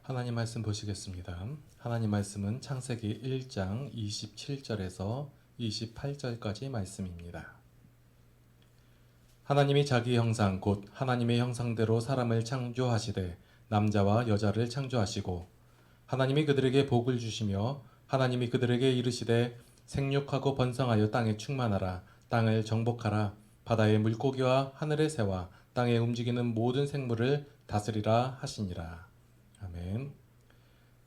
하나님 말씀 보시겠습니다. 하나님 말씀은 창세기 1장 27절에서 28절까지 말씀입니다. 하나님이 자기 형상 곧 하나님의 형상대로 사람을 창조하시되 남자와 여자를 창조하시고 하나님이 그들에게 복을 주시며 하나님이 그들에게 이르시되 생육하고 번성하여 땅에 충만하라 땅을 정복하라 바다의 물고기와 하늘의 새와 땅에 움직이는 모든 생물을 다스리라 하시니라. 아멘.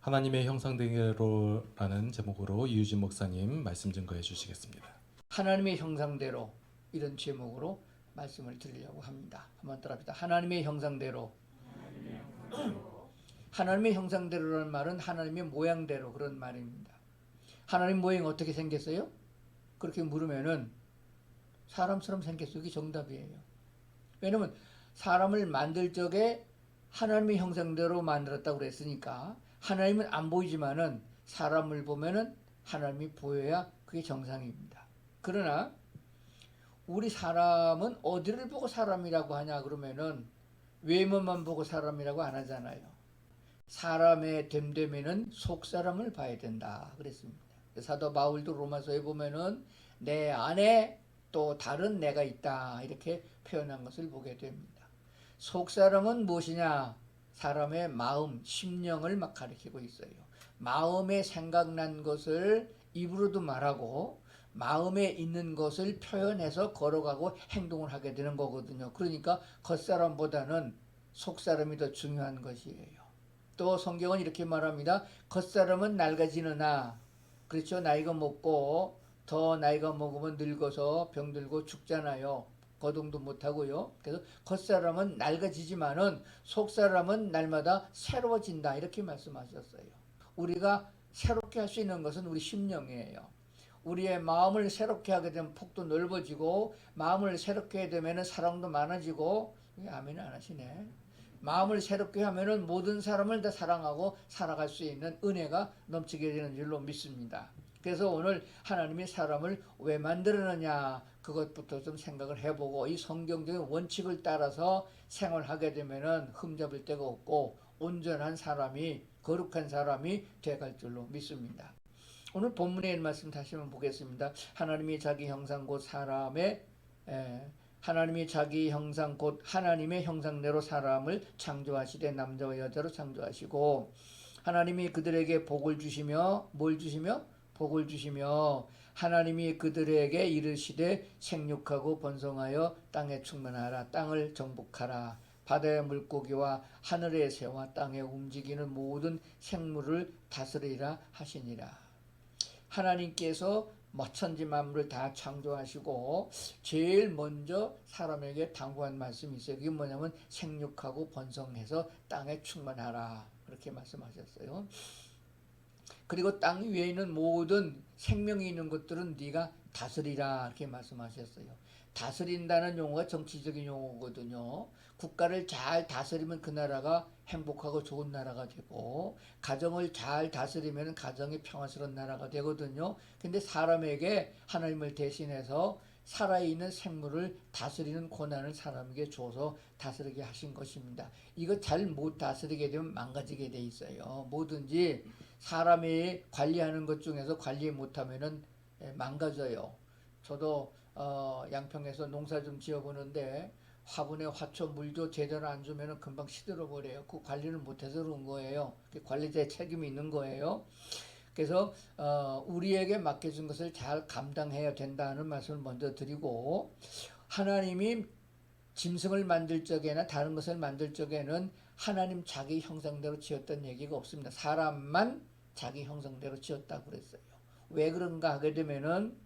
하나님의 형상대로라는 제목으로 이유진 목사님 말씀 증거해 주시겠습니다. 하나님의 형상대로, 이런 제목으로 말씀을 드리려고 합니다. 한번 따라합시다. 하나님의 형상대로. 하나님의 형상대로라는 말은 하나님의 모양대로, 그런 말입니다. 하나님 모양이 어떻게 생겼어요? 그렇게 물으면은 사람처럼 생겼어요. 이게 정답이에요. 왜냐면 사람을 만들 적에 하나님의 형상대로 만들었다고 그랬으니까 하나님은 안 보이지만은 사람을 보면은 하나님이 보여야 그게 정상입니다. 그러나 우리 사람은 어디를 보고 사람이라고 하냐 그러면은 외모만 보고 사람이라고 안 하잖아요. 사람의 됨됨이는 속사람을 봐야 된다 그랬습니다. 사도 바울도 로마서에 보면은 내 안에 또 다른 내가 있다 이렇게 표현한 것을 보게 됩니다. 속사람은 무엇이냐? 사람의 마음, 심령을 막 가리키고 있어요. 마음에 생각난 것을 입으로도 말하고 마음에 있는 것을 표현해서 걸어가고 행동을 하게 되는 거거든요. 그러니까 겉사람보다는 속사람이 더 중요한 것이에요. 또 성경은 이렇게 말합니다. 겉사람은 낡아지느나, 그렇죠? 나이가 먹고 더 나이가 먹으면 늙어서 병들고 죽잖아요. 거동도 못하고요. 그래서 겉사람은 낡아지지만은 속사람은 날마다 새로워진다 이렇게 말씀하셨어요. 우리가 새롭게 할 수 있는 것은 우리 심령이에요. 우리의 마음을 새롭게 하게 되면 폭도 넓어지고 마음을 새롭게 되면 사랑도 많아지고. 아멘 안 하시네. 마음을 새롭게 하면은 모든 사람을 다 사랑하고 살아갈 수 있는 은혜가 넘치게 되는 줄로 믿습니다. 그래서 오늘 하나님이 사람을 왜 만들었느냐 그것부터 좀 생각을 해보고 이 성경적인 원칙을 따라서 생활하게 되면은 흠잡을 데가 없고 온전한 사람이, 거룩한 사람이 돼갈 줄로 믿습니다. 오늘 본문의 말씀 다시 한번 보겠습니다. 하나님이 자기 형상 곧 사람의 하나님이 자기 형상 곧 하나님의 형상대로 사람을 창조하시되 남자와 여자로 창조하시고 하나님이 그들에게 복을 주시며 뭘 주시며? 복을 주시며 하나님이 그들에게 이르시되 생육하고 번성하여 땅에 충만하라 땅을 정복하라 바다의 물고기와 하늘의 새와 땅에 움직이는 모든 생물을 다스리라 하시니라. 하나님께서 천지 만물을 다 창조하시고 제일 먼저 사람에게 당부한 말씀이 있어요. 그게 뭐냐면 생육하고 번성해서 땅에 충만하라 그렇게 말씀하셨어요. 그리고 땅 위에 있는 모든 생명이 있는 것들은 네가 다스리라 이렇게 말씀하셨어요. 다스린다는 용어가 정치적인 용어거든요. 국가를 잘 다스리면 그 나라가 행복하고 좋은 나라가 되고 가정을 잘 다스리면 가정이 평화스러운 나라가 되거든요. 근데 사람에게 하나님을 대신해서 살아있는 생물을 다스리는 권한을 사람에게 줘서 다스리게 하신 것입니다. 이거 잘 못 다스리게 되면 망가지게 돼 있어요. 뭐든지 사람이 관리하는 것 중에서 관리 못하면은 망가져요. 저도 양평에서 농사 좀 지어보는데 화분에 화초 물도 제대로 안 주면 금방 시들어 버려요. 그 관리를 못해서 그런 거예요. 관리자의 책임이 있는 거예요. 그래서 우리에게 맡겨진 것을 잘 감당해야 된다는 말씀을 먼저 드리고 하나님이 짐승을 만들 적에나 다른 것을 만들 적에는 하나님 자기 형상대로 지었던 얘기가 없습니다. 사람만 자기 형상대로 지었다고 그랬어요. 왜 그런가 하게 되면은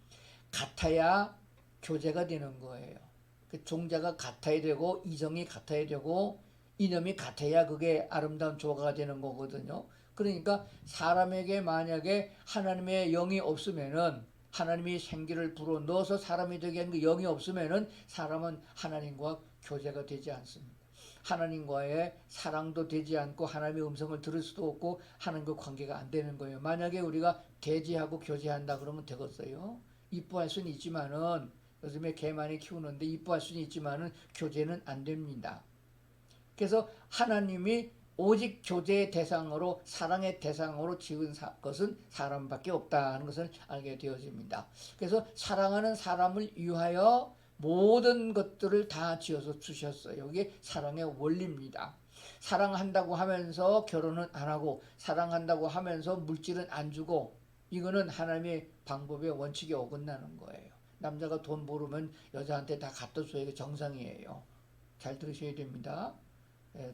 같아야 교제가 되는 거예요. 그 종자가 같아야 되고 이성이 같아야 되고 이념이 같아야 그게 아름다운 조화가 되는 거거든요. 그러니까 사람에게 만약에 하나님의 영이 없으면은 하나님이 생기를 불어 넣어서 사람이 되게 하는 그 영이 없으면은 사람은 하나님과 교제가 되지 않습니다. 하나님과의 사랑도 되지 않고 하나님의 음성을 들을 수도 없고 하나님과 관계가 안 되는 거예요. 만약에 우리가 대지하고 교제한다 그러면 되겠어요? 이뻐할 수는 있지만은 요즘에 개 많이 키우는데 이뻐할 수는 있지만은 교제는 안 됩니다. 그래서 하나님이 오직 교제의 대상으로 사랑의 대상으로 지은 것은 사람밖에 없다는 것을 알게 되어집니다. 그래서 사랑하는 사람을 위하여 모든 것들을 다 지어서 주셨어요. 이게 사랑의 원리입니다. 사랑한다고 하면서 결혼은 안 하고 사랑한다고 하면서 물질은 안 주고 이거는 하나님의 방법의 원칙에 어긋나는 거예요. 남자가 돈 모르면 여자한테 다 갖다 줘야 이게 정상이에요. 잘 들으셔야 됩니다.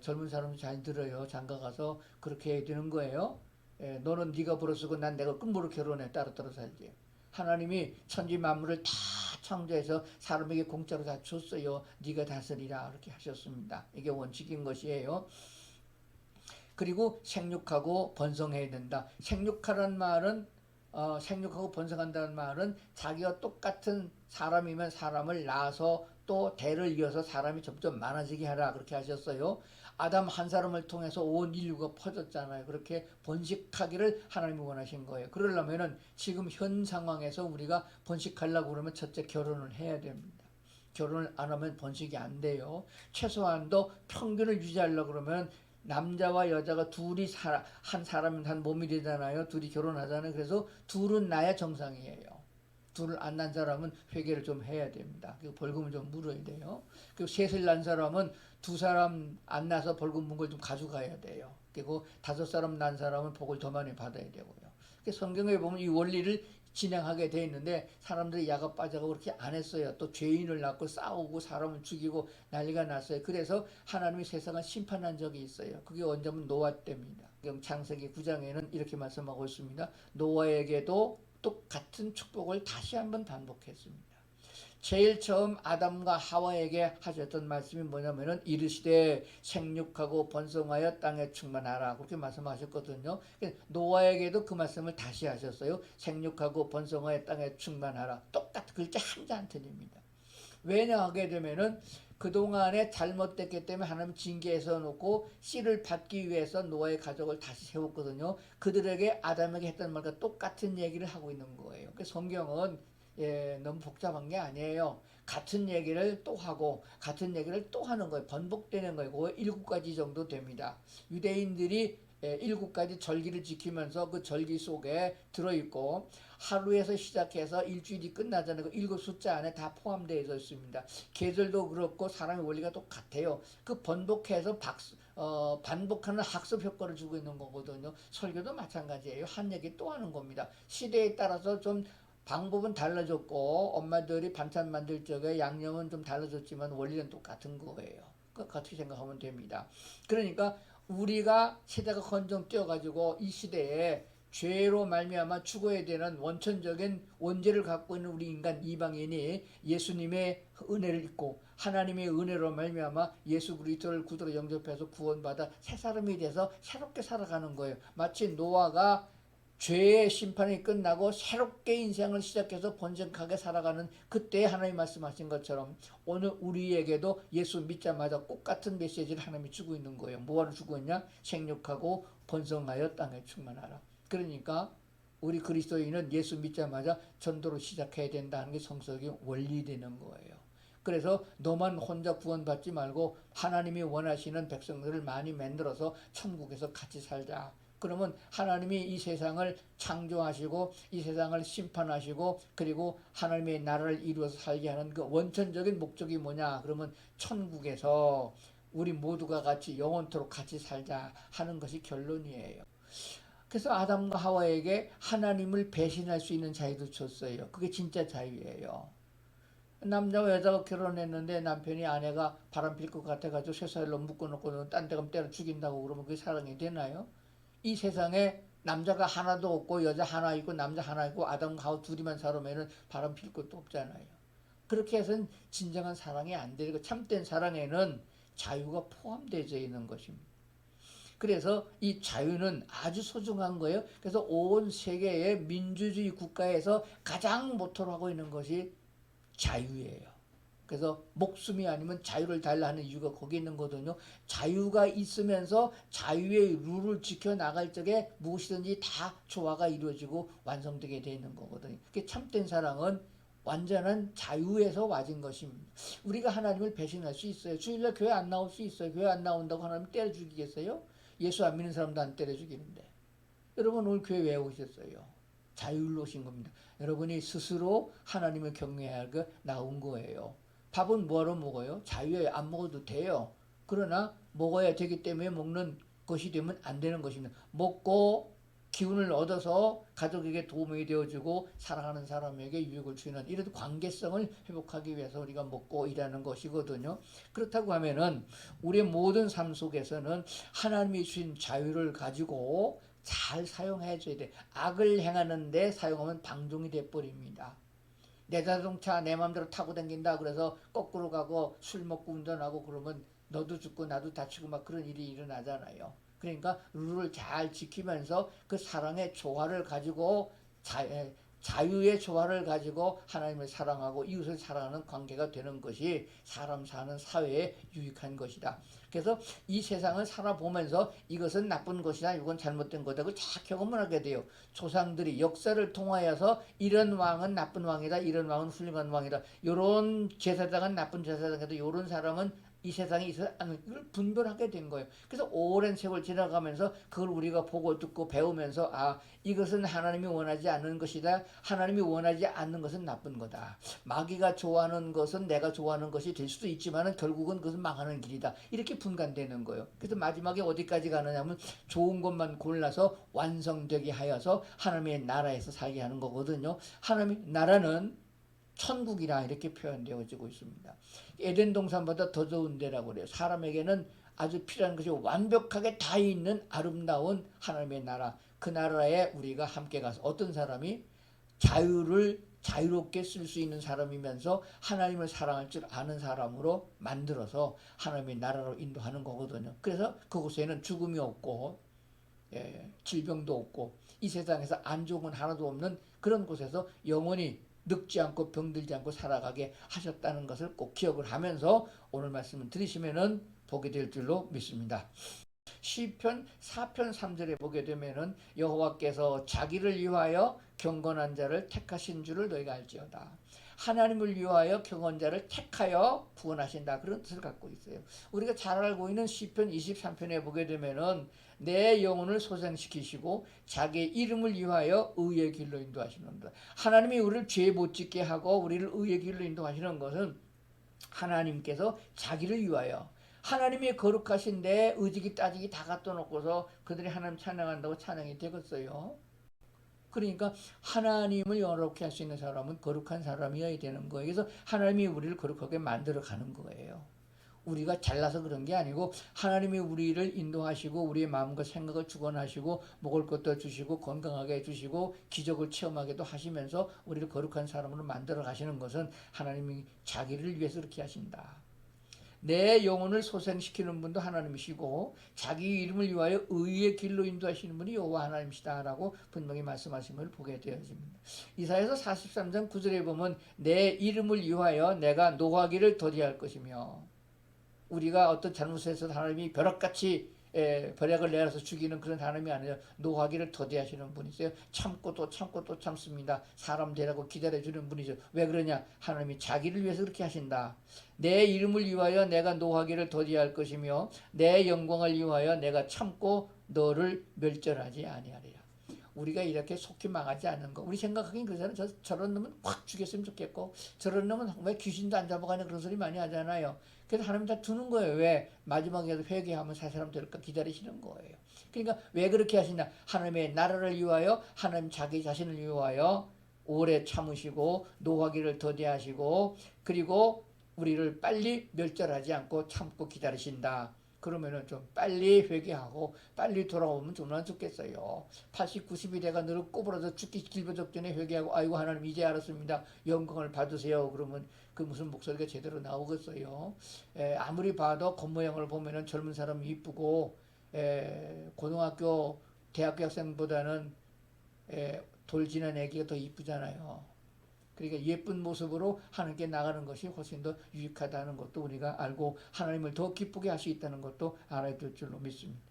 젊은 사람은 잘 들어요. 장가 가서 그렇게 해야 되는 거예요. 너는 네가 벌어쓰고 난 내가 끝모로 결혼해 따로따로 살지. 하나님이 천지 만물을 다 창조해서 사람에게 공짜로 다 줬어요. 네가 다스리라 그렇게 하셨습니다. 이게 원칙인 것이에요. 그리고 생육하고 번성해야 된다. 생육하라는 말은 생육하고 번성한다는 말은 자기와 똑같은 사람이면 사람을 낳아서 또 대를 이어서 사람이 점점 많아지게 하라 그렇게 하셨어요. 아담 한 사람을 통해서 온 인류가 퍼졌잖아요. 그렇게 번식하기를 하나님이 원하신 거예요. 그러려면은 지금 현 상황에서 우리가 번식하려고 그러면 첫째 결혼을 해야 됩니다. 결혼을 안 하면 번식이 안 돼요. 최소한도 평균을 유지하려고 그러면 남자와 여자가 둘이 한 사람은 한 몸이 되잖아요. 둘이 결혼하잖아요. 그래서 둘은 나야 정상이에요. 둘을 안 난 사람은 회개를 좀 해야 됩니다. 그리고 벌금을 좀 물어야 돼요. 그리고 셋을 난 사람은 두 사람 안 나서 벌금 문 걸 좀 가져가야 돼요. 그리고 다섯 사람 난 사람은 복을 더 많이 받아야 되고요. 성경에 보면 이 원리를 진행하게 돼 있는데 사람들이 야가 빠져가고 그렇게 안 했어요. 또 죄인을 낳고 싸우고 사람을 죽이고 난리가 났어요. 그래서 하나님이 세상을 심판한 적이 있어요. 그게 언제면 노아 때입니다. 창세기 9장에는 이렇게 말씀하고 있습니다. 노아에게도 똑같은 축복을 다시 한번 반복했습니다. 제일 처음 아담과 하와에게 하셨던 말씀이 뭐냐면은 이르시되 생육하고 번성하여 땅에 충만하라 그렇게 말씀하셨거든요. 노아에게도 그 말씀을 다시 하셨어요. 생육하고 번성하여 땅에 충만하라. 똑같은 글자 한자 안 틀립니다. 왜냐 하게 되면은 그동안에 잘못됐기 때문에 하나님 징계해서 놓고 씨를 받기 위해서 노아의 가족을 다시 세웠거든요. 그들에게 아담에게 했던 말과 똑같은 얘기를 하고 있는 거예요. 성경은 너무 복잡한 게 아니에요. 같은 얘기를 또 하고 같은 얘기를 또 하는 거예요. 번복되는 거예요. 7가지 정도 됩니다. 유대인들이 7가지 절기를 지키면서 그 절기 속에 들어있고 하루에서 시작해서 일주일이 끝나잖아요. 그 7 숫자 안에 다 포함되어 있습니다. 계절도 그렇고 사람의 원리가 똑같아요. 그 번복해서 반복하는 학습 효과를 주고 있는 거거든요. 설교도 마찬가지예요. 한 얘기 또 하는 겁니다. 시대에 따라서 좀 방법은 달라졌고 엄마들이 반찬 만들 적에 양념은 좀 달라졌지만 원리는 똑같은 거예요. 그렇게 생각하면 됩니다. 그러니까 우리가 시대가 건정 뛰어가지고 이 시대에 죄로 말미암아 죽어야 되는 원천적인 원죄를 갖고 있는 우리 인간 이방인이 예수님의 은혜를 입고 하나님의 은혜로 말미암아 예수 그리스도를 구주로 영접해서 구원받아 새 사람이 돼서 새롭게 살아가는 거예요. 마치 노아가 죄의 심판이 끝나고 새롭게 인생을 시작해서 번성하게 살아가는 그때 하나님 말씀하신 것처럼 오늘 우리에게도 예수 믿자마자 똑같은 메시지를 하나님이 주고 있는 거예요. 뭐하러 주고 있냐? 생육하고 번성하여 땅에 충만하라. 그러니까 우리 그리스도인은 예수 믿자마자 전도를 시작해야 된다는 게 성서적인 원리되는 거예요. 그래서 너만 혼자 구원받지 말고 하나님이 원하시는 백성들을 많이 만들어서 천국에서 같이 살자. 그러면 하나님이 이 세상을 창조하시고 이 세상을 심판하시고 그리고 하나님의 나라를 이루어서 살게 하는 그 원천적인 목적이 뭐냐? 그러면 천국에서 우리 모두가 같이 영원토록 같이 살자 하는 것이 결론이에요. 그래서 아담과 하와에게 하나님을 배신할 수 있는 자유도 줬어요. 그게 진짜 자유예요. 남자와 여자가 결혼했는데 남편이 아내가 바람필 것 같아가지고 쇠사슬로 묶어놓고 딴 데 가면 때려 죽인다고 그러면 그게 사랑이 되나요? 이 세상에 남자가 하나도 없고 여자 하나 있고 남자 하나 있고 아담과 하와 둘이만 살으면 바람 필 것도 없잖아요. 그렇게 해서는 진정한 사랑이 안 되고 참된 사랑에는 자유가 포함되어 있는 것입니다. 그래서 이 자유는 아주 소중한 거예요. 그래서 온 세계의 민주주의 국가에서 가장 모토로 하고 있는 것이 자유예요. 그래서 목숨이 아니면 자유를 달라 하는 이유가 거기 있는 거거든요. 자유가 있으면서 자유의 룰을 지켜나갈 적에 무엇이든지 다 조화가 이루어지고 완성되게 되는 거거든요. 그게 참된 사랑은 완전한 자유에서 와진 것입니다. 우리가 하나님을 배신할 수 있어요. 주일날 교회 안 나올 수 있어요. 교회 안 나온다고 하나님 때려 죽이겠어요? 예수 안 믿는 사람도 안 때려 죽이는데. 여러분 오늘 교회 왜 오셨어요? 자유로 오신 겁니다. 여러분이 스스로 하나님을 경외하게 나온 거예요. 밥은 뭐하러 먹어요? 자유에 안 먹어도 돼요. 그러나 먹어야 되기 때문에 먹는 것이 되면 안 되는 것입니다. 먹고 기운을 얻어서 가족에게 도움이 되어주고 사랑하는 사람에게 유익을 주는 이런 관계성을 회복하기 위해서 우리가 먹고 일하는 것이거든요. 그렇다고 하면은 우리의 모든 삶 속에서는 하나님이 주신 자유를 가지고 잘 사용해 줘야 돼. 악을 행하는데 사용하면 방종이 돼 버립니다. 내 자동차 내 마음대로 타고 다닌다 그래서 거꾸로 가고 술 먹고 운전하고 그러면 너도 죽고 나도 다치고 막 그런 일이 일어나잖아요. 그러니까 룰을 잘 지키면서 그 사랑의 조화를 가지고 자유의 조화를 가지고 하나님을 사랑하고 이웃을 사랑하는 관계가 되는 것이 사람 사는 사회에 유익한 것이다. 그래서 이 세상을 살아보면서 이것은 나쁜 것이다, 이건 잘못된 거다, 그걸 잘 경험을 하게 돼요. 조상들이 역사를 통하여서 이런 왕은 나쁜 왕이다, 이런 왕은 훌륭한 왕이다, 이런 제사장은 나쁜 제사장이다, 이런 사람은 이 세상에 있어서 이걸 분별하게 된 거예요. 그래서 오랜 세월 지나가면서 그걸 우리가 보고 듣고 배우면서 이것은 하나님이 원하지 않는 것이다. 하나님이 원하지 않는 것은 나쁜 거다. 마귀가 좋아하는 것은 내가 좋아하는 것이 될 수도 있지만 결국은 그것은 망하는 길이다. 이렇게 분간되는 거예요. 그래서 마지막에 어디까지 가느냐면 좋은 것만 골라서 완성되게 하여서 하나님의 나라에서 살게 하는 거거든요. 하나님의 나라는 천국이라 이렇게 표현되어지고 있습니다. 에덴 동산보다 더 좋은 데라고 그래요. 사람에게는 아주 필요한 것이 완벽하게 다 있는 아름다운 하나님의 나라. 그 나라에 우리가 함께 가서 어떤 사람이 자유를 자유롭게 쓸 수 있는 사람이면서 하나님을 사랑할 줄 아는 사람으로 만들어서 하나님의 나라로 인도하는 거거든요. 그래서 그곳에는 죽음이 없고 질병도 없고 이 세상에서 안 좋은 건 하나도 없는 그런 곳에서 영원히 늙지 않고 병들지 않고 살아가게 하셨다는 것을 꼭 기억을 하면서 오늘 말씀을 들으시면은 보게 될 줄로 믿습니다. 시편 4편 3절에 보게 되면은 여호와께서 자기를 위하여 경건한 자를 택하신 줄을 너희가 알지어다. 하나님을 위하여 경건한 자를 택하여 구원하신다, 그런 뜻을 갖고 있어요. 우리가 잘 알고 있는 시편 23편에 보게 되면은 내 영혼을 소생시키시고 자기의 이름을 위하여 의의 길로 인도하시는다. 하나님이 우리를 죄 못 짓게 하고 우리를 의의 길로 인도하시는 것은 하나님께서 자기를 위하여, 하나님이 거룩하신데 의지기 따지기 다 갖다 놓고서 그들이 하나님 찬양한다고 찬양이 되겠어요? 그러니까 하나님을 영화롭게 할 수 있는 사람은 거룩한 사람이어야 되는 거예요. 그래서 하나님이 우리를 거룩하게 만들어 가는 거예요. 우리가 잘나서 그런 게 아니고 하나님이 우리를 인도하시고 우리의 마음과 생각을 주관하시고 먹을 것도 주시고 건강하게 해주시고 기적을 체험하게도 하시면서 우리를 거룩한 사람으로 만들어 가시는 것은 하나님이 자기를 위해서 그렇게 하신다. 내 영혼을 소생시키는 분도 하나님이시고 자기 이름을 위하여 의의 길로 인도하시는 분이 여호와 하나님이시다라고 분명히 말씀하심을 보게 되어집니다. 이사야서 43장 9절에 보면 내 이름을 위하여 내가 노하기를 더디할 것이며, 우리가 어떤 잘못을 해서 하나님이 벼락같이 벌약을 내려서 죽이는 그런 하나님이 아니라 노하기를 더디하시는 분이세요. 참고 또 참고 또 참습니다. 사람 되라고 기다려주는 분이죠. 왜 그러냐? 하나님이 자기를 위해서 그렇게 하신다. 내 이름을 위하여 내가 노하기를 더디할 것이며 내 영광을 위하여 내가 참고 너를 멸절하지 아니하리라. 우리가 이렇게 속히 망하지 않는 거. 우리 생각하기엔 그러잖아요. 저런 놈은 확 죽였으면 좋겠고 저런 놈은 왜 귀신도 안 잡아가냐 그런 소리 많이 하잖아요. 그래서 하나님 다 두는 거예요. 왜? 마지막에도 회개하면 새 사람 될까 기다리시는 거예요. 그러니까 왜 그렇게 하시냐? 하나님의 나라를 위하여, 하나님 자기 자신을 위하여 오래 참으시고 노하기를 더디하시고 그리고 우리를 빨리 멸절하지 않고 참고 기다리신다. 그러면은 좀 빨리 회개하고 빨리 돌아오면 얼마나 좋겠어요. 80, 90이 돼가 늘 꼬부라져 죽기 길버적전에 회개하고 아이고 하나님 이제 알았습니다. 영광을 받으세요. 그러면 그 무슨 목소리가 제대로 나오겠어요. 아무리 봐도 겉모양을 보면은 젊은 사람이 이쁘고 고등학교 대학교 학생보다는 돌 지난 애기가 더 이쁘잖아요. 그러니까 예쁜 모습으로 하나님께 나가는 것이 훨씬 더 유익하다는 것도 우리가 알고 하나님을 더 기쁘게 할 수 있다는 것도 알아야 될 줄로 믿습니다.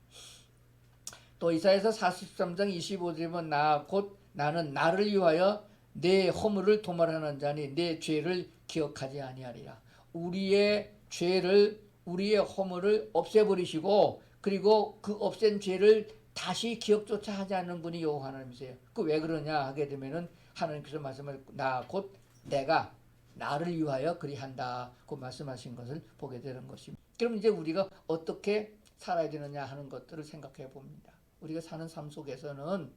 또 이사야서 43장 25절에 보면 곧 나는 나를 위하여 내 허물을 도말하는 자니 내 죄를 기억하지 아니하리라. 우리의 죄를, 우리의 허물을 없애버리시고 그리고 그 없앤 죄를 다시 기억조차 하지 않는 분이 여호와 하나님이세요. 그 왜 그러냐 하게 되면은 하나님께서 말씀을 나 곧 내가 나를 위하여 그리한다. 그 말씀하신 것을 보게 되는 것입니다. 그럼 이제 우리가 어떻게 살아야 되느냐 하는 것들을 생각해 봅니다. 우리가 사는 삶 속에서는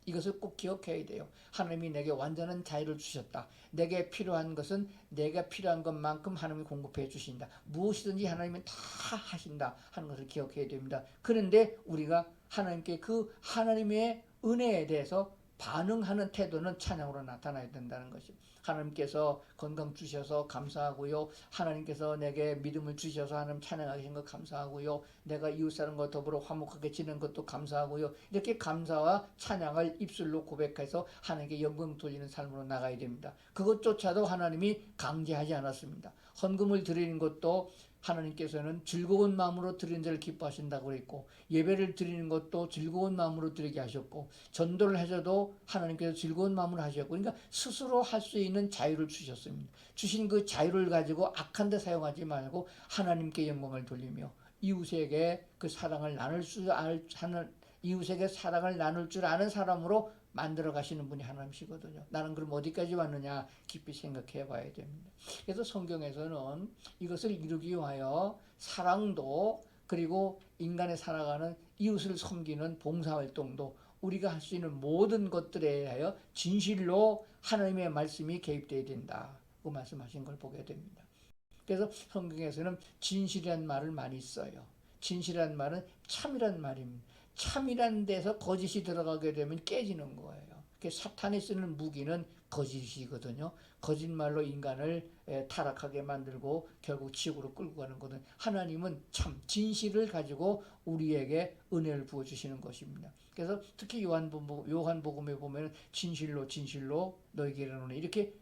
이것을 꼭 기억해야 돼요. 하나님이 내게 완전한 자유를 주셨다. 내게 필요한 것은 내가 필요한 것만큼 하나님이 공급해 주신다. 무엇이든지 하나님은 다 하신다 하는 것을 기억해야 됩니다. 그런데 우리가 하나님께 그 하나님의 은혜에 대해서 반응하는 태도는 찬양으로 나타나야 된다는 것입니다. 하나님께서 건강 주셔서 감사하고요. 하나님께서 내게 믿음을 주셔서 하나님 찬양하신 것 감사하고요. 내가 이웃사람과 더불어 화목하게 지낸 것도 감사하고요. 이렇게 감사와 찬양을 입술로 고백해서 하나님께 영광 돌리는 삶으로 나가야 됩니다. 그것조차도 하나님이 강제하지 않았습니다. 헌금을 드리는 것도 하나님께서는 즐거운 마음으로 드리는 자를 기뻐하신다고 그랬고, 예배를 드리는 것도 즐거운 마음으로 드리게 하셨고, 전도를 하셔도 하나님께서 즐거운 마음으로 하셨고, 그러니까 스스로 할 수 있는 자유를 주셨습니다. 주신 그 자유를 가지고 악한 데 사용하지 말고 하나님께 영광을 돌리며 이웃에게 그 사랑을 나눌 줄 아는 사람으로 만들어 가시는 분이 하나님이시거든요. 나는 그럼 어디까지 왔느냐 깊이 생각해 봐야 됩니다. 그래서 성경에서는 이것을 이루기 위하여 사랑도, 그리고 인간의 살아가는 이웃을 섬기는 봉사활동도, 우리가 할 수 있는 모든 것들에 대하여 진실로 하나님의 말씀이 개입되어야 된다. 그 말씀하신 걸 보게 됩니다. 그래서 성경에서는 진실이란 말을 많이 써요. 진실이란 말은 참이란 말입니다. 참이란 데서 거짓이 들어가게 되면 깨지는 거예요. 사탄이 쓰는 무기는 거짓이거든요. 거짓말로 인간을 타락하게 만들고 결국 지옥으로 끌고 가는 거든. 하나님은 참 진실을 가지고 우리에게 은혜를 부어주시는 것입니다. 그래서 특히 요한복음에 보면 진실로 진실로 너희에게 이르노니 이렇게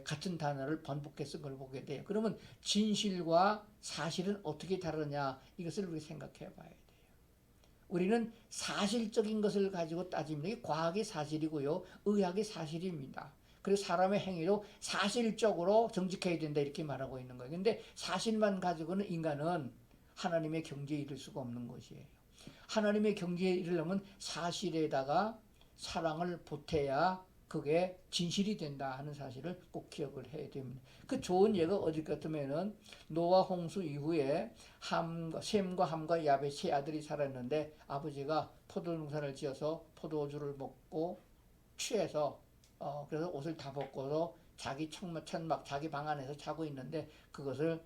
같은 단어를 번복해 쓴 걸 보게 돼요. 그러면 진실과 사실은 어떻게 다르냐, 이것을 우리 생각해 봐야 돼요. 우리는 사실적인 것을 가지고 따집니다. 이게 과학이 사실이고요, 의학이 사실입니다. 그래서 사람의 행위도 사실적으로 정직해야 된다 이렇게 말하고 있는 거예요. 근데 사실만 가지고는 인간은 하나님의 경지에 이를 수가 없는 것이에요. 하나님의 경지에 이르려면 사실에다가 사랑을 보태야 그게 진실이 된다 하는 사실을 꼭 기억을 해야 됩니다. 그 좋은 예가 어디 같으면은 노아 홍수 이후에 셈과 함과 야벳 세 아들이 살았는데, 아버지가 포도 농사를 지어서 포도주를 먹고 취해서 그래서 옷을 다 벗고서 자기 천막 자기 방 안에서 자고 있는데 그것을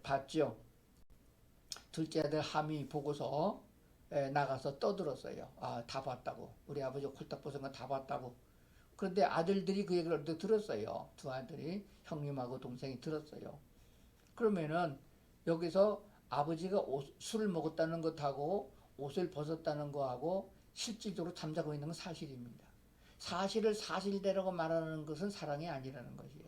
봤죠. 둘째 아들 함이 보고서 나가서 떠들었어요. 다 봤다고. 우리 아버지가 콜딱 벗은 거 다 봤다고. 그런데 아들들이 그 얘기를 들었어요. 두 아들이, 형님하고 동생이 들었어요. 그러면은 여기서 아버지가 술을 먹었다는 것하고 옷을 벗었다는 것하고 실질적으로 잠자고 있는 건 사실입니다. 사실을 사실대로 말하는 것은 사랑이 아니라는 것이에요.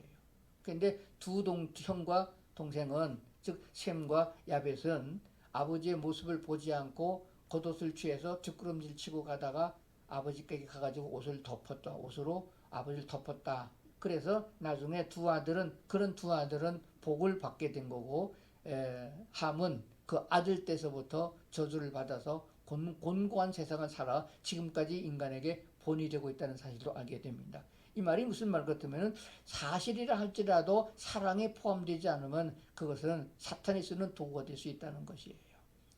그런데 두 형과 동생은, 즉 셈과 야벳은 아버지의 모습을 보지 않고 겉옷을 취해서 뒷걸음질 치고 가다가 아버지께 가가지고 옷으로 아버지를 덮었다. 그래서 나중에 그런 두 아들은 복을 받게 된 거고, 함은 그 아들 때서부터 저주를 받아서 곤고한 세상을 살아 지금까지 인간에게 본이 되고 있다는 사실도 알게 됩니다. 이 말이 무슨 말 같으면, 사실이라 할지라도 사랑에 포함되지 않으면 그것은 사탄이 쓰는 도구가 될 수 있다는 것이에요.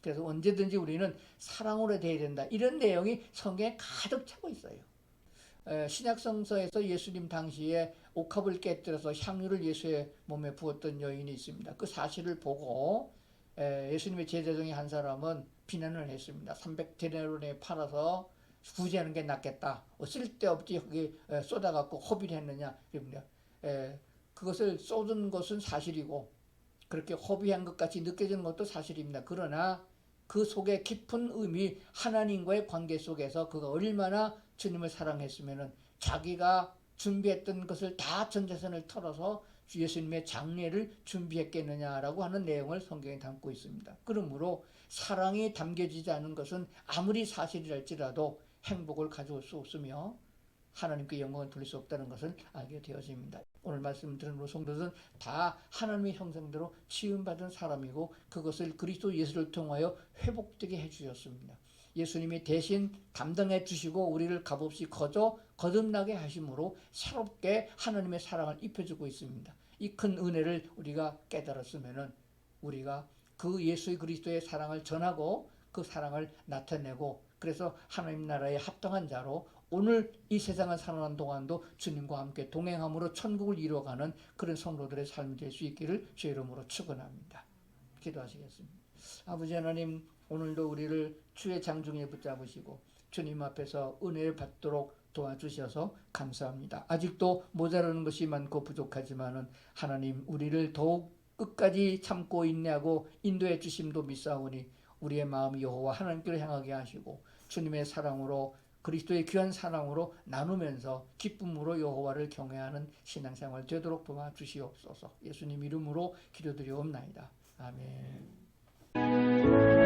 그래서 언제든지 우리는 사랑으로 대해야 된다. 이런 내용이 성경에 가득 차고 있어요. 신약성서에서 예수님 당시에 옥합을 깨뜨려서 향유를 예수의 몸에 부었던 여인이 있습니다. 그 사실을 보고 예수님의 제자 중에 한 사람은 비난을 했습니다. 300데나리온에 팔아서 구제하는 게 낫겠다. 쓸데없이 거기 쏟아갖고 허비를 했느냐. 그것을 쏟은 것은 사실이고 그렇게 허비한 것 같이 느껴지는 것도 사실입니다. 그러나 그 속에 깊은 의미, 하나님과의 관계 속에서 그가 얼마나 주님을 사랑했으면 자기가 준비했던 것을 다 전 재산을 털어서 예수님의 장례를 준비했겠느냐라고 하는 내용을 성경에 담고 있습니다. 그러므로 사랑이 담겨지지 않은 것은 아무리 사실이랄지라도 행복을 가져올 수 없으며 하나님께 영광을 돌릴 수 없다는 것을 알게 되어집니다. 오늘 말씀 들은 우리 성도들은 다 하나님의 형상대로 지음받은 사람이고 그것을 그리스도 예수를 통하여 회복되게 해주셨습니다. 예수님이 대신 담당해 주시고 우리를 값없이 거듭나게 하심으로 새롭게 하나님의 사랑을 입혀주고 있습니다. 이 큰 은혜를 우리가 깨달았으면은 우리가 그 예수 그리스도의 사랑을 전하고 그 사랑을 나타내고 그래서 하나님 나라에 합당한 자로 오늘 이 세상을 살아가는 동안도 주님과 함께 동행함으로 천국을 이루어가는 그런 성도들의 삶이 될 수 있기를 주의 이름으로 축원합니다. 기도하시겠습니다. 아버지 하나님, 오늘도 우리를 주의 장중에 붙잡으시고 주님 앞에서 은혜를 받도록 도와주셔서 감사합니다. 아직도 모자라는 것이 많고 부족하지만은 하나님 우리를 더욱 끝까지 참고 인내하고 인도해 주심도 믿사오니 우리의 마음이 여호와 하나님께로 향하게 하시고 주님의 사랑으로 그리스도의 귀한 사랑으로 나누면서 기쁨으로 여호와를 경외하는 신앙생활 되도록 도와주시옵소서. 예수님 이름으로 기도드리옵나이다. 아멘.